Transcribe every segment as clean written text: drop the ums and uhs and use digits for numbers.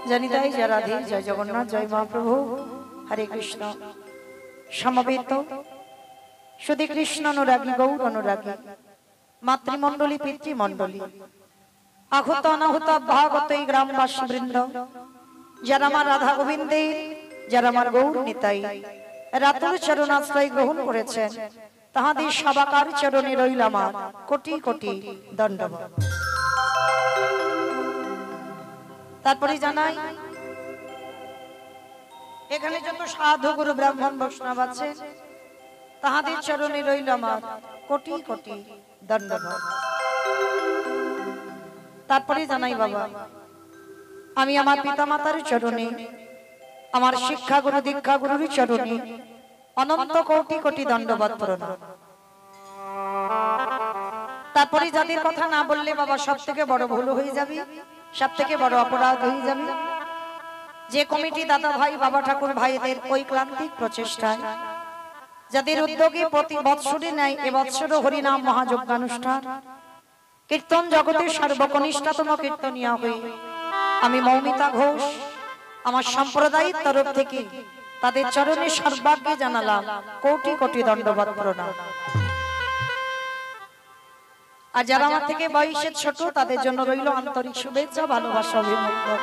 जनिताई जय राधे जय जगन्नाथ जय महाप्रभु हरे कृष्ण समवेत शुद्धि कृष्ण अनुरागी गौर अनुरागी मातृमंडली पितृमंडली आहूत अनाहूत भागवत ग्रामवासी वृंद যারা আমার রাধা গোবিন্দের যারা আমার গৌর নিতাই রাতুল চরণ আশ্রয় গ্রহণ করেছেন তাহাদের সবাকার চরণে রইল আমার কোটি কোটি দণ্ডবত। তারপরে জানাই এখানে যত সাধু গুরু ব্রাহ্মণ বৈষ্ণব আছে তাহাদের চরণে রইল আমার কোটি কোটি দণ্ডবত। তারপরে জানাই বাবা আমি আমার পিতামাতার চরণে আমার শিক্ষা গুরু দীক্ষা গুরুর চরণে অনন্ত কোটি কোটি দণ্ডবত প্রণাম। তারপরে যাদের কথা না বললে বাবা সবথেকে বড় ভুল হয়ে যাবে, সবথেকে বড় অপরাধ হয়ে যাবে। যে কমিটি দাদা ভাই বাবা ঠাকুর ভাইদের ঐক্লান্তিক প্রচেষ্টায় যাদের উদ্যোগে প্রতি বৎসরে নেয় এবৎসর হরিনাম মহাযজ্ঞানুষ্ঠান কীর্তন জগতের সর্বকনিষ্ঠতম কীর্তনিয়া হয়ে আমি মৌমিতা ঘোষ আমার সম্প্রদায়ের তরফ থেকে তাদের চরণে সর্বাগ্যে জানালাম কোটি কোটি দণ্ডবত প্রণাম। আর যারা আমার থেকে বয়সে ছোট তাদের জন্য রইল আন্তরিক শুভেচ্ছা ভালোবাসা অভিনন্দন।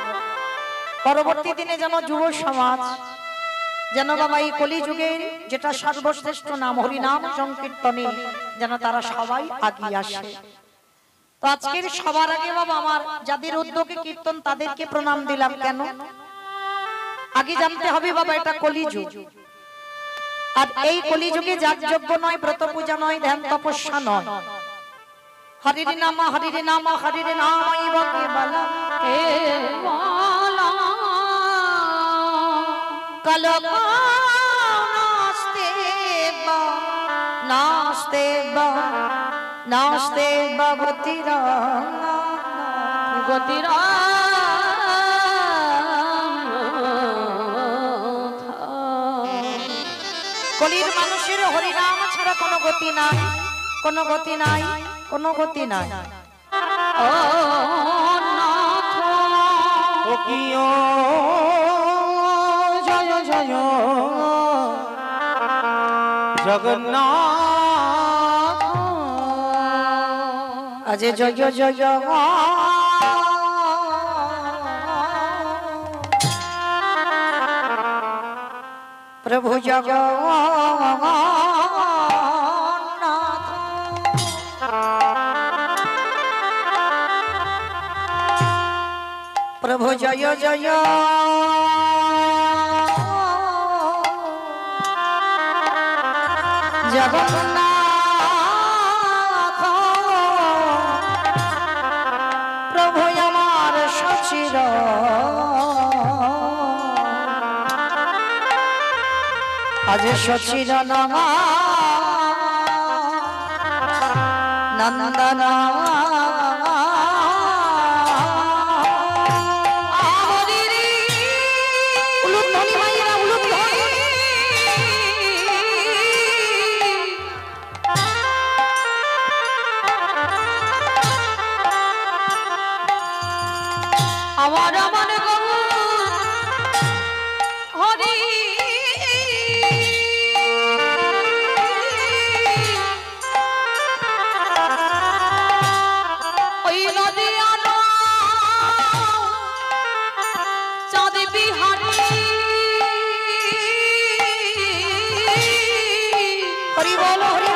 পরবর্তী দিনে যেন যুব সমাজ যেন বাবা এই কলিযুগের যেটা সর্বশ্রেষ্ঠ নাম হরিনাম সংকীর্তনে যেন তারা সবাই আগিয়ে আসে। তো আজকের সবার আগে বাবা আমার যাদের উদ্যোগে কীর্তন তাদেরকে প্রণাম দিলাম কেন, আগে জানতে হবে বাবা এটা কলিযুগ। আর এই কলিযুগে যাগযজ্ঞ নয়, ব্রত পূজা নয়, ধ্যান তপস্যা নয়, হরির নাম হরির নাম হরির নাম নাস্তে নাস্তে গতিরা গতিরা কলির মানুষের হরিনাম ছাড়া কোনো গতি নাই, কোনো গতি নাই, কোনো গতি নাই। ও নাথ ও কিও জয় জয় জগন্নাথ আজ জয় জয় জয় প্রভু জগন্নাথ প্রভু জয় জয় জগন্নাথ প্রভু আমার সচির আজ সচির নন্দন আমার আমার হরি ওই নদী আনো চাঁদ বিহারি হরি বল হরি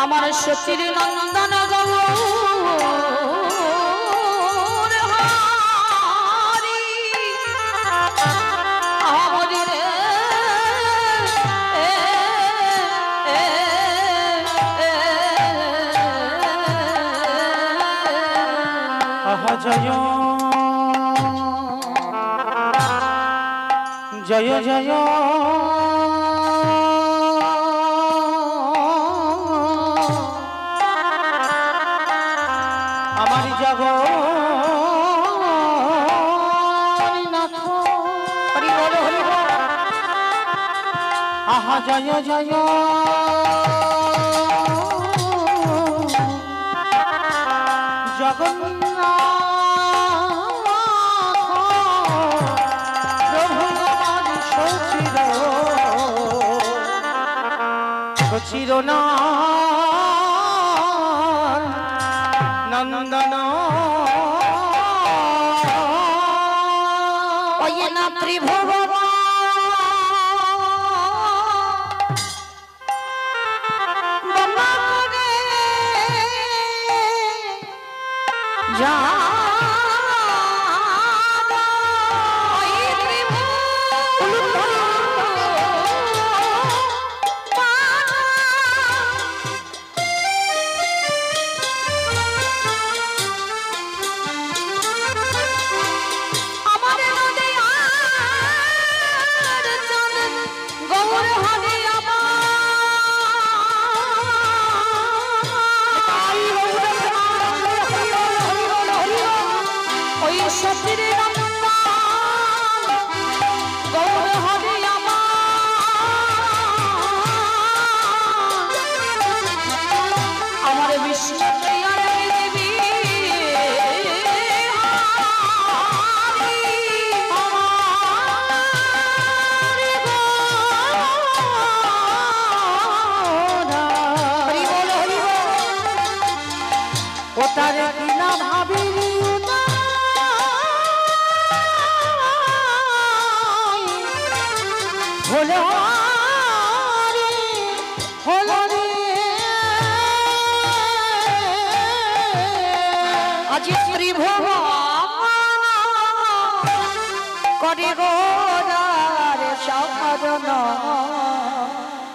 আমার সচির নন্দন গৌ জয় জয় জয় আমার জগন্নাথ হরি বল হরি বল আহা জয় জয় জগন্নাথ চিরনা নন্দন ওই না ত্রিভুবন যা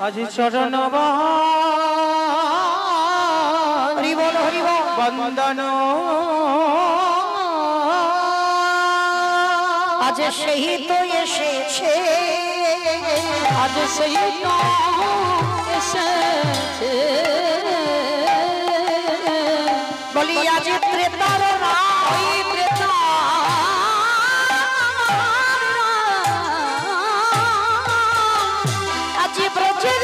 আজি চরণ বন্দন আজ সেই তো এসেছে আজ সেই তো এসেছে বলি আজ ত্রেতার রাই ত্রেতা আজ ব্রজের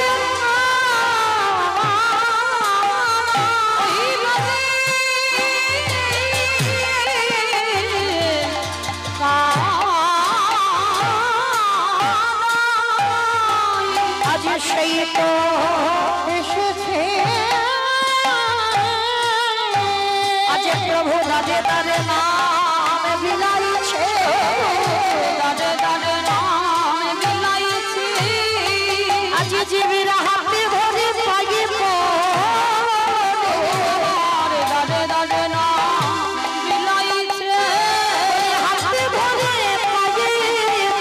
আজ সেই তো এসেছে আজ প্রভু রাজে তার নাম বিলাইছে রাজে তার নাম বিলাইছে আজ জীবের হাতে ভরে পাইব রাজে তার নাম বিলাইছে হাতে ভরে পাইব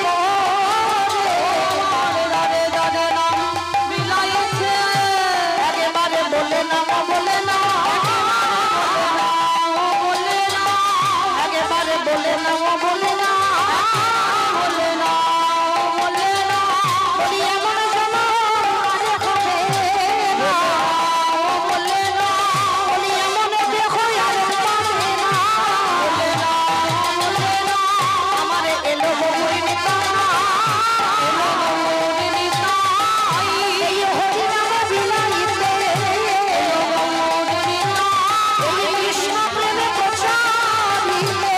রাজে তার নাম বিলাইছে একেবারে বলে না বলে না বলে না বলে না বলে না বলে না বলি এমন সময় হবে না বলে না বলি এমন দেখো আর পাবে না বলে না বলে না আমার এলো বই নিতা এলো বই নিতা এই হরি নাম বিলাইতে এলো বই নিতা এই কৃষ্ণ প্রেমে প্রচারিতে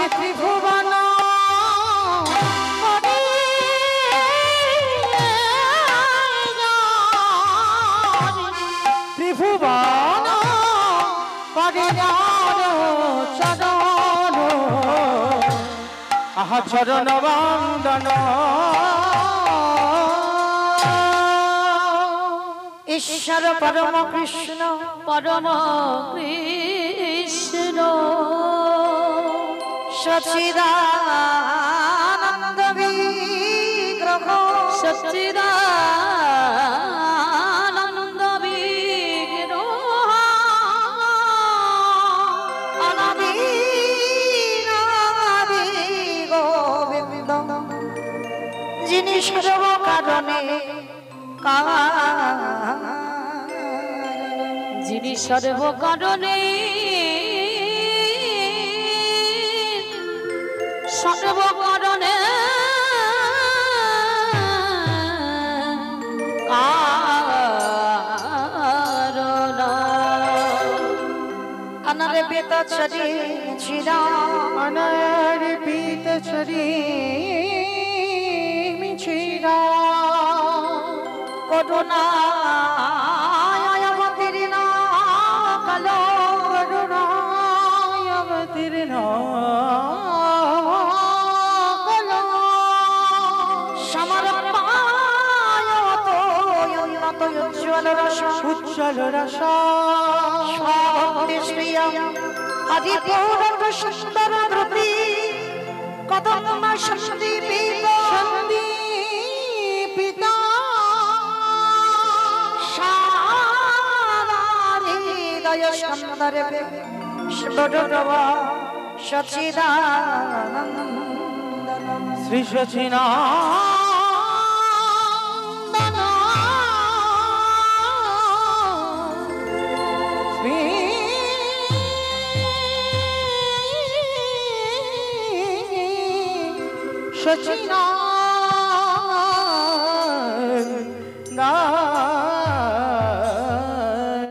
ত্রিভুবন ত্রিভুবন পরিণাম চরণ আহা চরণ বন্দন ঈশ্বর পরম কৃষ্ণ পরম কৃষ্ণ সচিদানন্দ বিগ্রহ সচ্চিদানন্দ বিগ্রহ অনাদি গোবিন্দ যিনি সর্ব কারণে যিনি সর্ব কারণে সর্ব কারণে অনারে বেত ছড়ি ছিড়া অনার পিত ছড়ি মিছিরা করুণা অবতীর্ণ কালো করুণায় অবতীর্ণ কলো সমর্পায়ত উন্নত উজ্জ্বল রস উজ্জ্বল রস ভক্তি শ্রিয় আদি পৌরক সুন্দর দ্রুতি কদম সন্দীপিত সন্দীপিতা হৃদয় সুন্দরে শিবডব সচিদানন্দন শ্রী সচিনা সচিনা